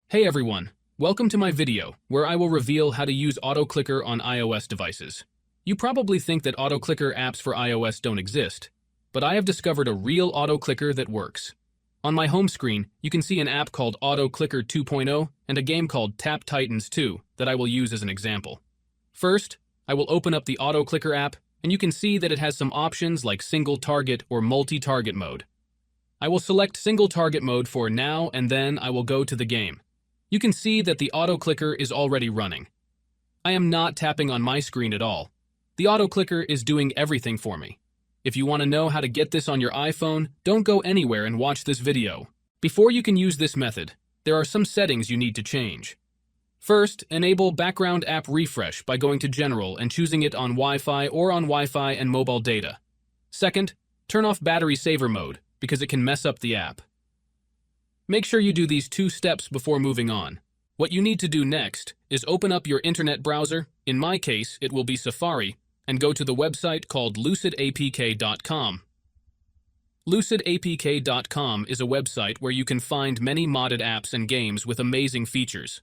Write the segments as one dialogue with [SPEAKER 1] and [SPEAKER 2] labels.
[SPEAKER 1] Hey everyone, welcome to my video, where I will reveal how to use auto-clicker on iOS devices. You probably think that auto-clicker apps for iOS don't exist, but I have discovered a real auto-clicker that works. On my home screen, you can see an app called Auto-Clicker 2.0 and a game called Tap Titans 2 that I will use as an example. First, I will open up the auto-clicker app, and you can see that it has some options like single target or multi-target mode. I will select single target mode for now, and then I will go to the game. You can see that the auto-clicker is already running. I am not tapping on my screen at all. The auto-clicker is doing everything for me. If you want to know how to get this on your iPhone, don't go anywhere and watch this video. Before you can use this method, there are some settings you need to change. First, enable background app refresh by going to General and choosing it on Wi-Fi or on Wi-Fi and mobile data. Second, turn off battery saver mode because it can mess up the app. Make sure you do these 2 steps before moving on. What you need to do next is open up your internet browser, in my case it will be Safari, and go to the website called lucidapk.com. Lucidapk.com is a website where you can find many modded apps and games with amazing features.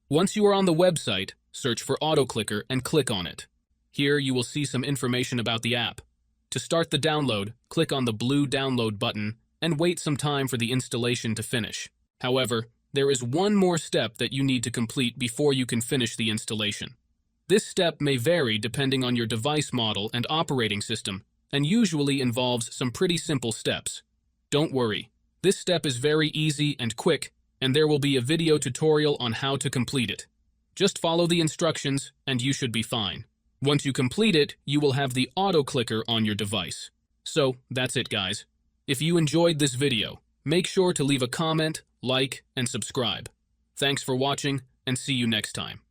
[SPEAKER 1] Once you are on the website, search for AutoClicker and click on it. Here you will see some information about the app. To start the download, click on the blue download button and wait some time for the installation to finish. However, there is one more step that you need to complete before you can finish the installation. This step may vary depending on your device model and operating system, and usually involves some pretty simple steps. Don't worry, this step is very easy and quick, and there will be a video tutorial on how to complete it. Just follow the instructions and you should be fine. Once you complete it, you will have the auto clicker on your device. So, that's it guys. If you enjoyed this video, make sure to leave a comment, like, and subscribe. Thanks for watching, and see you next time.